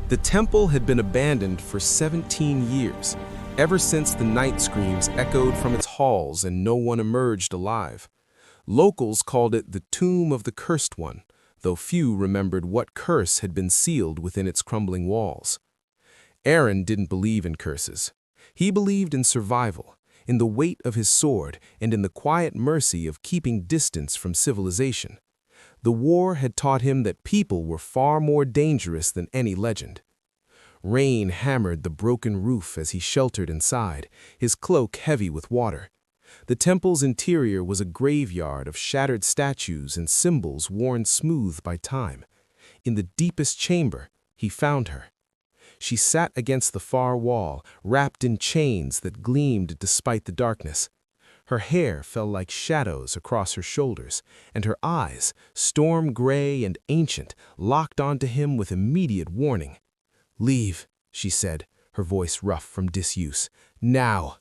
The temple had been abandoned for 17 years, ever since the night screams echoed from its halls and no one emerged alive. Locals called it the Tomb of the Cursed One, though few remembered what curse had been sealed within its crumbling walls. Aaron didn't believe in curses. He believed in survival, in the weight of his sword, and in the quiet mercy of keeping distance from civilization. The war had taught him that people were far more dangerous than any legend. Rain hammered the broken roof as he sheltered inside, his cloak heavy with water. The temple's interior was a graveyard of shattered statues and symbols worn smooth by time. In the deepest chamber, he found her. She sat against the far wall, wrapped in chains that gleamed despite the darkness. Her hair fell like shadows across her shoulders, and her eyes, storm gray and ancient, locked onto him with immediate warning. "Leave," she said, her voice rough from disuse. "Now!"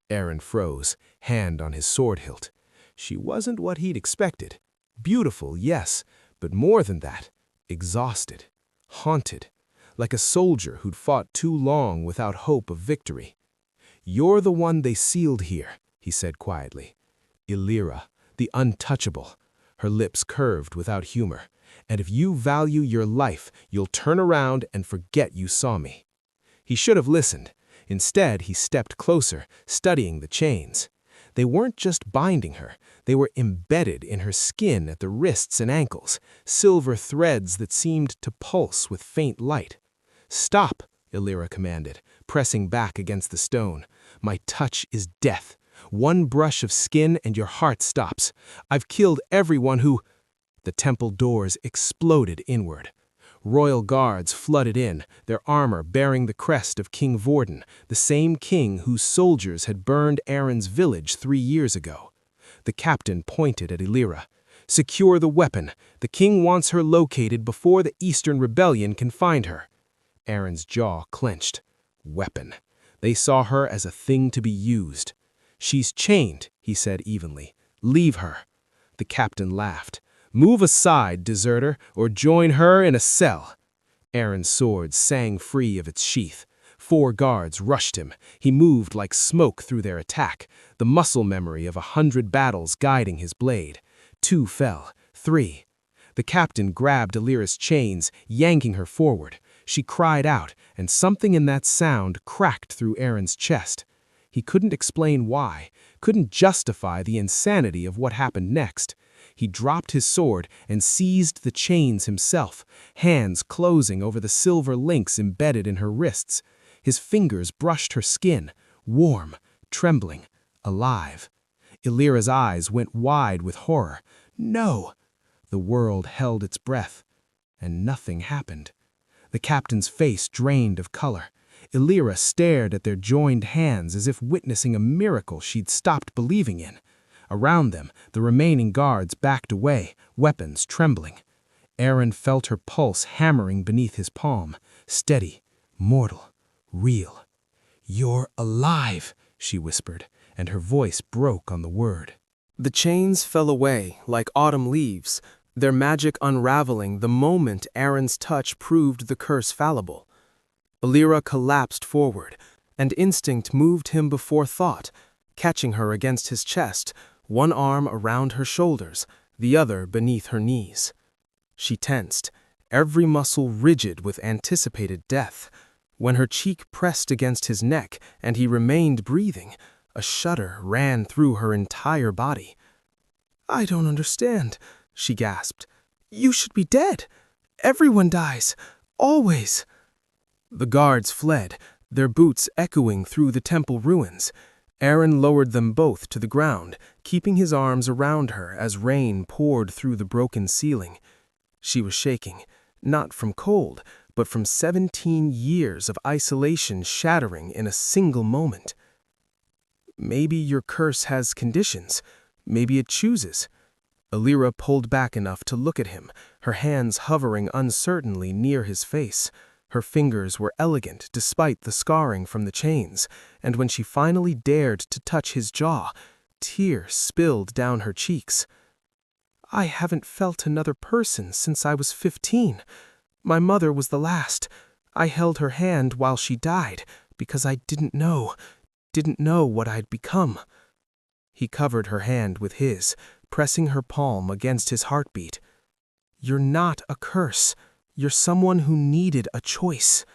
Aaron froze, hand on his sword hilt. She wasn't what he'd expected. Beautiful, yes, but more than that, exhausted, haunted, like a soldier who'd fought too long without hope of victory. "You're the one they sealed here," he said quietly. "Illyra, the untouchable." Her lips curved without humor. "And if you value your life, you'll turn around and forget you saw me." He should have listened. Instead, he stepped closer, studying the chains. They weren't just binding her, they were embedded in her skin at the wrists and ankles, silver threads that seemed to pulse with faint light. "Stop," Illyra commanded, pressing back against the stone. "My touch is death. One brush of skin and your heart stops. I've killed everyone who—" The temple doors exploded inward. Royal guards flooded in, their armor bearing the crest of King Vorden, the same king whose soldiers had burned Aaron's village 3 years ago. The captain pointed at Illyra. "Secure the weapon. The king wants her located before the Eastern Rebellion can find her." Aaron's jaw clenched. Weapon. They saw her as a thing to be used. "She's chained," he said evenly. "Leave her." The captain laughed. "Move aside, deserter, or join her in a cell." Aaron's sword sang free of its sheath. 4 guards rushed him. He moved like smoke through their attack, the muscle memory of 100 battles guiding his blade. 2 fell. 3. The captain grabbed Illyra's chains, yanking her forward. She cried out, and something in that sound cracked through Aaron's chest. He couldn't explain why, couldn't justify the insanity of what happened next. He dropped his sword and seized the chains himself, hands closing over the silver links embedded in her wrists. His fingers brushed her skin, warm, trembling, alive. Illyra's eyes went wide with horror. "No!" The world held its breath, and nothing happened. The captain's face drained of color. Illyra stared at their joined hands as if witnessing a miracle she'd stopped believing in. Around them, the remaining guards backed away, weapons trembling. Aaron felt her pulse hammering beneath his palm, steady, mortal, real. "You're alive," she whispered, and her voice broke on the word. The chains fell away like autumn leaves, their magic unraveling the moment Aaron's touch proved the curse fallible. Illyra collapsed forward, and instinct moved him before thought, catching her against his chest, one arm around her shoulders, the other beneath her knees. She tensed, every muscle rigid with anticipated death. When her cheek pressed against his neck and he remained breathing, a shudder ran through her entire body. "I don't understand," she gasped. "You should be dead. Everyone dies. Always." The guards fled, their boots echoing through the temple ruins. Aaron lowered them both to the ground, keeping his arms around her as rain poured through the broken ceiling. She was shaking, not from cold, but from 17 years of isolation shattering in a single moment. "Maybe your curse has conditions. Maybe it chooses." Illyra pulled back enough to look at him, her hands hovering uncertainly near his face. Her fingers were elegant despite the scarring from the chains, and when she finally dared to touch his jaw, tears spilled down her cheeks. "I haven't felt another person since I was 15. My mother was the last. I held her hand while she died because I didn't know what I'd become." He covered her hand with his, pressing her palm against his heartbeat. "You're not a curse. You're someone who needed a choice."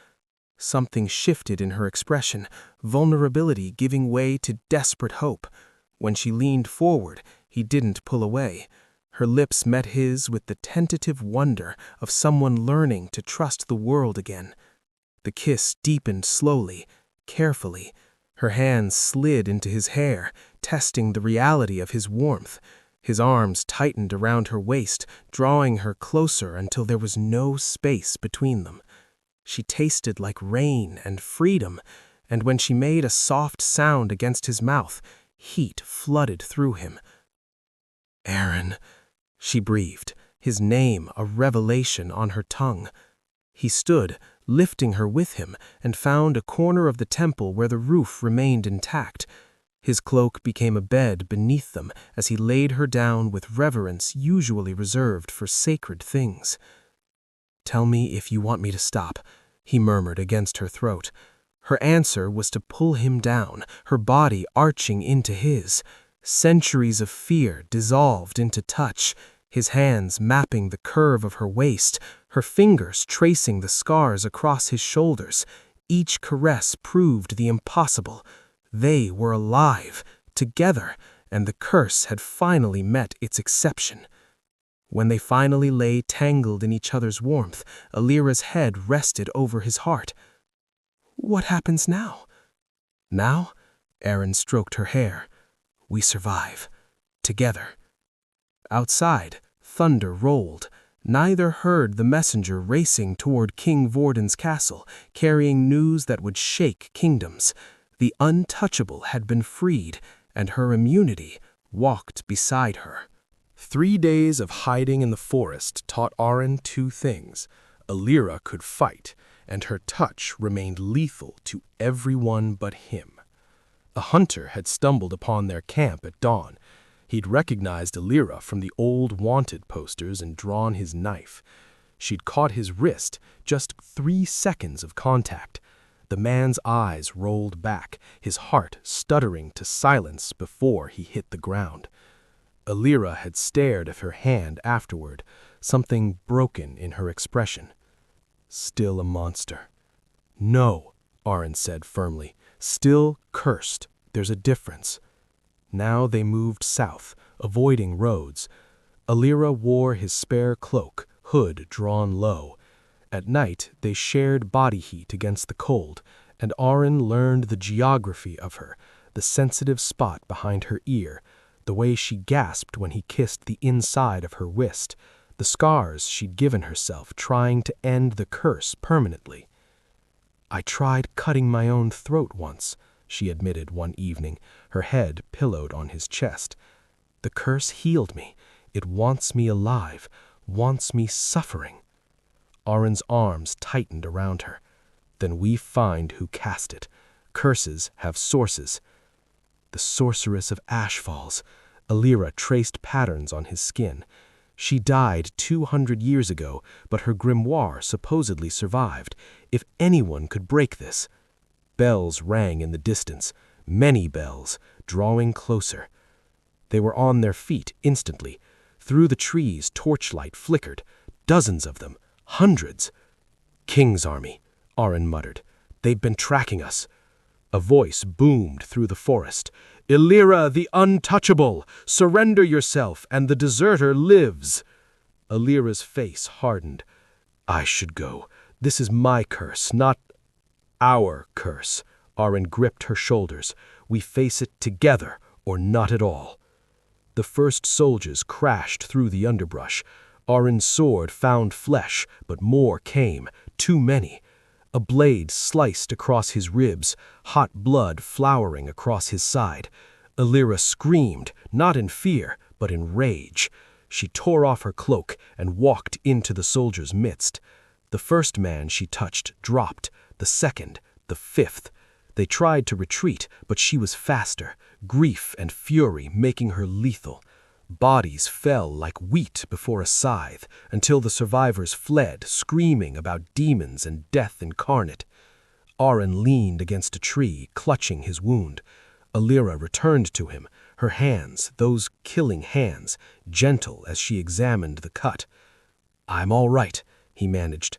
Something shifted in her expression, vulnerability giving way to desperate hope. When she leaned forward, he didn't pull away. Her lips met his with the tentative wonder of someone learning to trust the world again. The kiss deepened slowly, carefully. Her hands slid into his hair, testing the reality of his warmth. His arms tightened around her waist, drawing her closer until there was no space between them. She tasted like rain and freedom, and when she made a soft sound against his mouth, heat flooded through him. "Aaron," she breathed, his name a revelation on her tongue. He stood, lifting her with him, and found a corner of the temple where the roof remained intact. His cloak became a bed beneath them as he laid her down with reverence usually reserved for sacred things. "Tell me if you want me to stop," he murmured against her throat. Her answer was to pull him down, her body arching into his. Centuries of fear dissolved into touch, his hands mapping the curve of her waist, her fingers tracing the scars across his shoulders. Each caress proved the impossible. They were alive, together, and the curse had finally met its exception. When they finally lay tangled in each other's warmth, Alira's head rested over his heart. "What happens now?" "Now?" Aaron stroked her hair. "We survive. Together." Outside, thunder rolled. Neither heard the messenger racing toward King Vorden's castle, carrying news that would shake kingdoms. The untouchable had been freed, and her immunity walked beside her. 3 days of hiding in the forest taught Aaron 2 things. Alira could fight, and her touch remained lethal to everyone but him. A hunter had stumbled upon their camp at dawn. He'd recognized Alira from the old wanted posters and drawn his knife. She'd caught his wrist, just 3 seconds of contact. The man's eyes rolled back, his heart stuttering to silence before he hit the ground. Alira had stared at her hand afterward, something broken in her expression. "Still a monster." "No," Aaron said firmly. "Still cursed. There's a difference." Now they moved south, avoiding roads. Alira wore his spare cloak, hood drawn low. At night, they shared body heat against the cold, and Aaron learned the geography of her, the sensitive spot behind her ear, the way she gasped when he kissed the inside of her wrist, the scars she'd given herself trying to end the curse permanently. "I tried cutting my own throat once," she admitted one evening, her head pillowed on his chest. "The curse healed me. It wants me alive, wants me suffering." Aaron's arms tightened around her. "Then we find who cast it. Curses have sources." The sorceress of Ashfalls. Alira traced patterns on his skin. She died 200 years ago, but her grimoire supposedly survived. If anyone could break this. Bells rang in the distance, many bells, drawing closer. They were on their feet instantly. Through the trees, torchlight flickered. Dozens of them, hundreds. "King's army," Aaron muttered. "They've been tracking us." A voice boomed through the forest. "Alira the untouchable! Surrender yourself, and the deserter lives!" Alira's face hardened. "I should go. This is my curse, not our curse." Aaron gripped her shoulders. "We face it together, or not at all." The first soldiers crashed through the underbrush. Aaron's sword found flesh, but more came, too many. A blade sliced across his ribs, hot blood flowering across his side. Alira screamed, not in fear, but in rage. She tore off her cloak and walked into the soldiers' midst. The first man she touched dropped, the second, the fifth. They tried to retreat, but she was faster, grief and fury making her lethal. Bodies fell like wheat before a scythe until the survivors fled, screaming about demons and death incarnate. Aaron leaned against a tree, clutching his wound. Alira returned to him, her hands, those killing hands, gentle as she examined the cut. "I'm all right," he managed.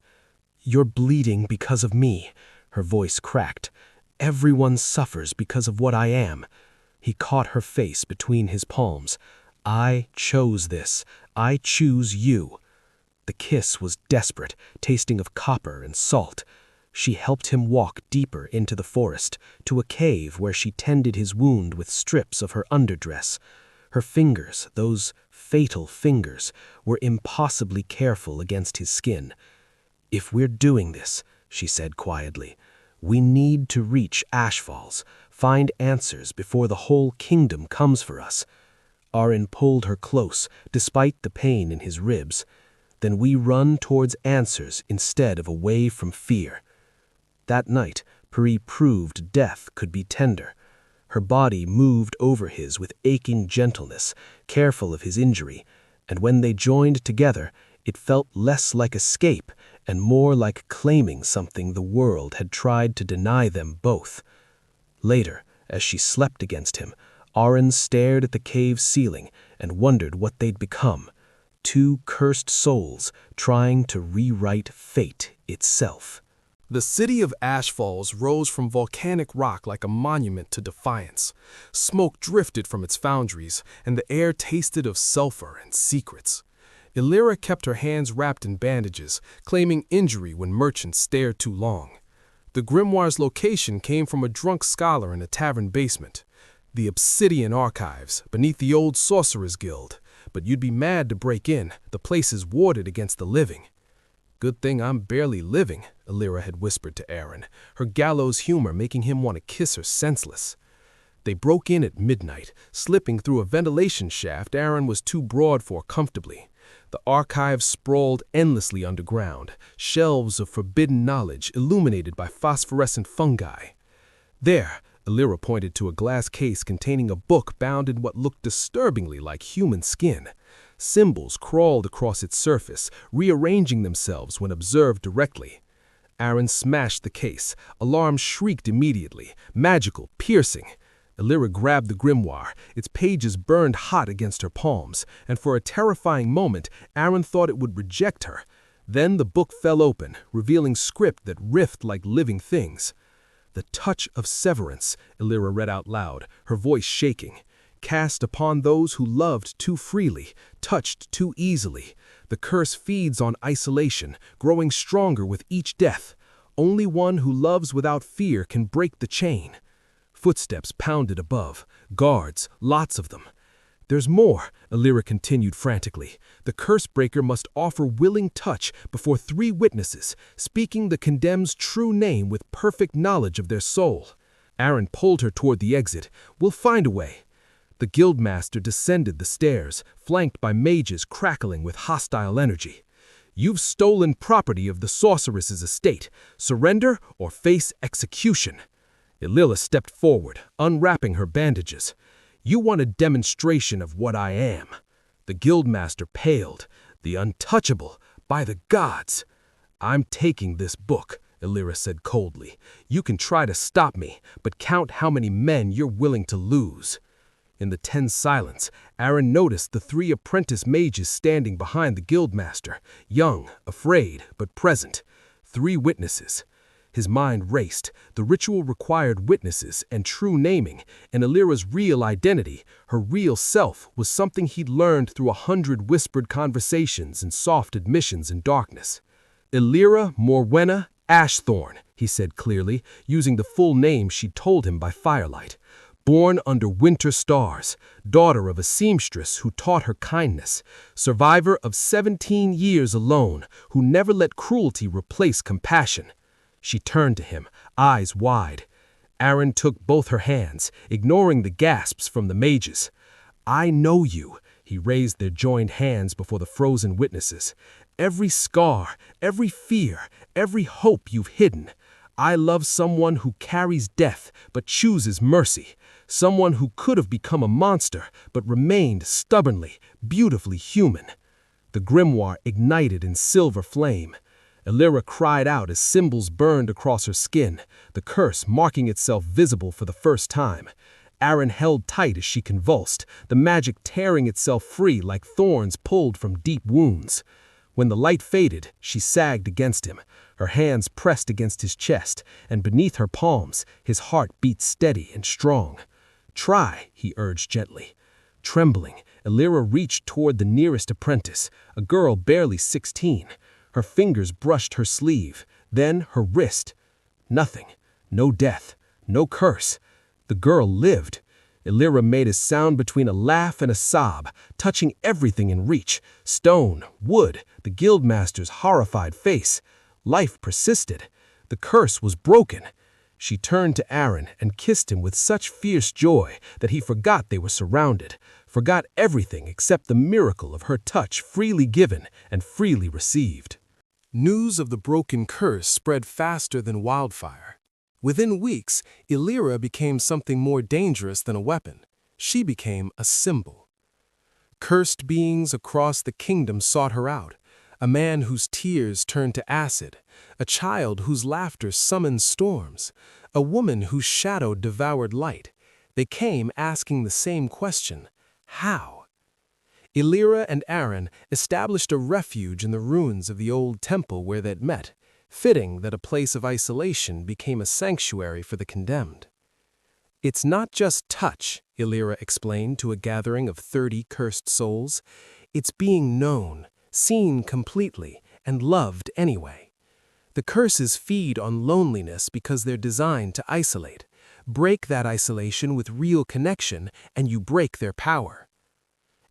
"You're bleeding because of me," her voice cracked. "Everyone suffers because of what I am." He caught her face between his palms. "I chose this. I choose you." The kiss was desperate, tasting of copper and salt. She helped him walk deeper into the forest, to a cave where she tended his wound with strips of her underdress. Her fingers, those fatal fingers, were impossibly careful against his skin. "If we're doing this," she said quietly, "we need to reach Ashfalls, find answers before the whole kingdom comes for us." Aaron pulled her close, despite the pain in his ribs. "Then we run towards answers instead of away from fear." That night, Peri proved death could be tender. Her body moved over his with aching gentleness, careful of his injury, and when they joined together, it felt less like escape and more like claiming something the world had tried to deny them both. Later, as she slept against him, Aaron stared at the cave's ceiling and wondered what they'd become. Two cursed souls trying to rewrite fate itself. The city of Ashfalls rose from volcanic rock like a monument to defiance. Smoke drifted from its foundries, and the air tasted of sulfur and secrets. Alira kept her hands wrapped in bandages, claiming injury when merchants stared too long. The grimoire's location came from a drunk scholar in a tavern basement. The Obsidian Archives, beneath the old Sorcerer's Guild. But you'd be mad to break in, the place is warded against the living. "Good thing I'm barely living," Alira had whispered to Aaron, her gallows humor making him want to kiss her senseless. They broke in at midnight, slipping through a ventilation shaft Aaron was too broad for comfortably. The archives sprawled endlessly underground, shelves of forbidden knowledge illuminated by phosphorescent fungi. There, Alira pointed to a glass case containing a book bound in what looked disturbingly like human skin. Symbols crawled across its surface, rearranging themselves when observed directly. Aaron smashed the case. Alarm shrieked immediately, magical, piercing. Alira grabbed the grimoire. Its pages burned hot against her palms, and for a terrifying moment, Aaron thought it would reject her. Then the book fell open, revealing script that riffed like living things. "The touch of severance," Alira read out loud, her voice shaking. "Cast upon those who loved too freely, touched too easily. The curse feeds on isolation, growing stronger with each death. Only one who loves without fear can break the chain." Footsteps pounded above. Guards, lots of them. "There's more," Alira continued frantically. "The curse breaker must offer willing touch before 3 witnesses, speaking the condemned's true name with perfect knowledge of their soul." Aaron pulled her toward the exit. "We'll find a way." The guildmaster descended the stairs, flanked by mages crackling with hostile energy. "You've stolen property of the sorceress's estate. Surrender or face execution." Alira stepped forward, unwrapping her bandages. "You want a demonstration of what I am." The guildmaster paled. "The untouchable, by the gods." "I'm taking this book," Alira said coldly. "You can try to stop me, but count how many men you're willing to lose." In the tense silence, Aaron noticed the 3 apprentice mages standing behind the guildmaster, young, afraid, but present. 3 witnesses. His mind raced. The ritual required witnesses and true naming, and Alira's real identity, her real self, was something he'd learned through 100 whispered conversations and soft admissions in darkness. "Alira Morwenna Ashthorn," he said clearly, using the full name she'd told him by firelight. "Born under winter stars, daughter of a seamstress who taught her kindness, survivor of 17 years alone, who never let cruelty replace compassion." She turned to him, eyes wide. Aaron took both her hands, ignoring the gasps from the mages. "I know you." He raised their joined hands before the frozen witnesses. "Every scar, every fear, every hope you've hidden. I love someone who carries death but chooses mercy. someone who could have become a monster but remained stubbornly, beautifully human. The grimoire ignited in silver flame. Illyra cried out as symbols burned across her skin, the curse marking itself visible for the first time. Aaron held tight as she convulsed, the magic tearing itself free like thorns pulled from deep wounds. When the light faded, she sagged against him, her hands pressed against his chest, and beneath her palms, his heart beat steady and strong. "Try," he urged gently. Trembling, Illyra reached toward the nearest apprentice, a girl barely 16. Her fingers brushed her sleeve, then her wrist. Nothing. No death. No curse. The girl lived. Illyra made a sound between a laugh and a sob, touching everything in reach. Stone, wood, the guildmaster's horrified face. Life persisted. The curse was broken. She turned to Aaron and kissed him with such fierce joy that he forgot they were surrounded, forgot everything except the miracle of her touch freely given and freely received. News of the broken curse spread faster than wildfire. Within weeks, Illyra became something more dangerous than a weapon. She became a symbol. Cursed beings across the kingdom sought her out. A man whose tears turned to acid, a child whose laughter summoned storms, a woman whose shadow devoured light. They came asking the same question: how? Illyra and Aaron established a refuge in the ruins of the old temple where they'd met, fitting that a place of isolation became a sanctuary for the condemned. "It's not just touch," Illyra explained to a gathering of 30 cursed souls. "It's being known, seen completely, and loved anyway. The curses feed on loneliness because they're designed to isolate. Break that isolation with real connection, and you break their power."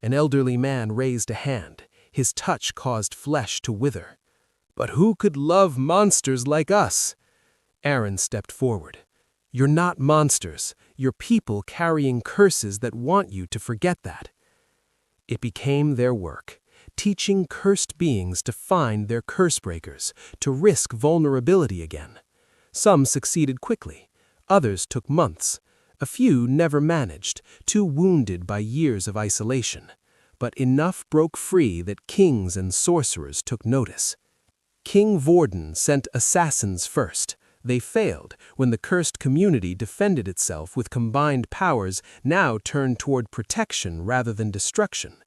An elderly man raised a hand. His touch caused flesh to wither. "But who could love monsters like us?" Aaron stepped forward. "You're not monsters. You're people carrying curses that want you to forget that." It became their work, teaching cursed beings to find their curse breakers, to risk vulnerability again. Some succeeded quickly. Others took months. A few never managed, too wounded by years of isolation. But enough broke free that kings and sorcerers took notice. King Vorden sent assassins first. They failed when the cursed community defended itself with combined powers now turned toward protection rather than destruction.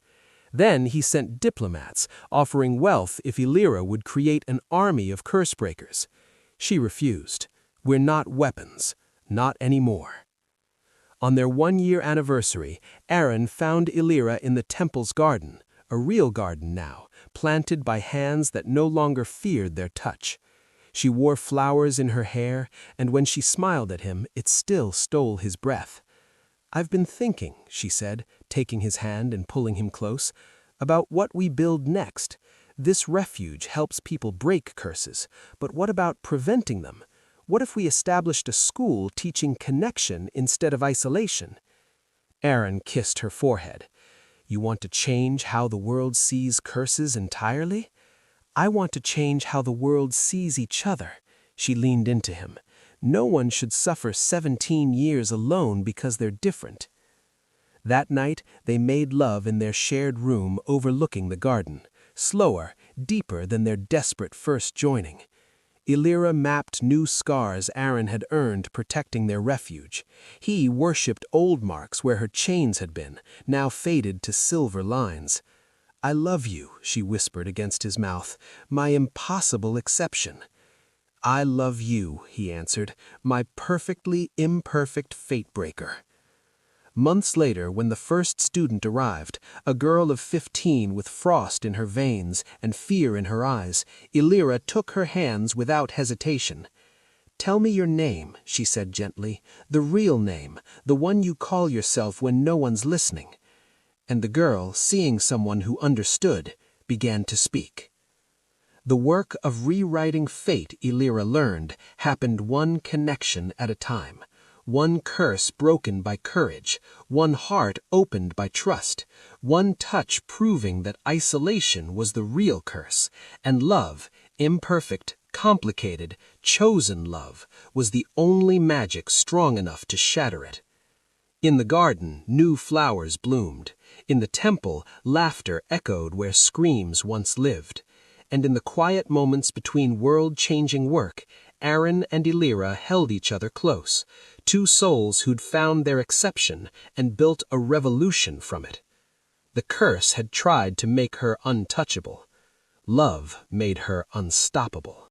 Then he sent diplomats, offering wealth if Illyra would create an army of curse breakers. She refused. "We're not weapons. Not anymore." On their 1-year anniversary, Aaron found Illyra in the temple's garden, a real garden now, planted by hands that no longer feared their touch. She wore flowers in her hair, and when she smiled at him, it still stole his breath. "I've been thinking," she said, taking his hand and pulling him close, "about what we build next. This refuge helps people break curses, but what about preventing them? What if we established a school teaching connection instead of isolation?" Aaron kissed her forehead. "You want to change how the world sees curses entirely? I want to change how the world sees each other." She leaned into him. "No one should suffer 17 years alone because they're different." That night, they made love in their shared room overlooking the garden, slower, deeper than their desperate first joining. Illyra mapped new scars Aaron had earned protecting their refuge. He worshipped old marks where her chains had been, now faded to silver lines. "I love you," she whispered against his mouth, "my impossible exception." "I love you," he answered, "my perfectly imperfect fate breaker." Months later, when the first student arrived, a girl of 15 with frost in her veins and fear in her eyes, Illyra took her hands without hesitation. "Tell me your name," she said gently, "the real name, the one you call yourself when no one's listening." And the girl, seeing someone who understood, began to speak. The work of rewriting fate, Illyra learned, happened one connection at a time. One curse broken by courage, one heart opened by trust, one touch proving that isolation was the real curse, and love, imperfect, complicated, chosen love, was the only magic strong enough to shatter it. In the garden, new flowers bloomed. In the temple, laughter echoed where screams once lived. And in the quiet moments between world-changing work, Aaron and Elira held each other close, two souls who'd found their exception and built a revolution from it. The curse had tried to make her untouchable. Love made her unstoppable.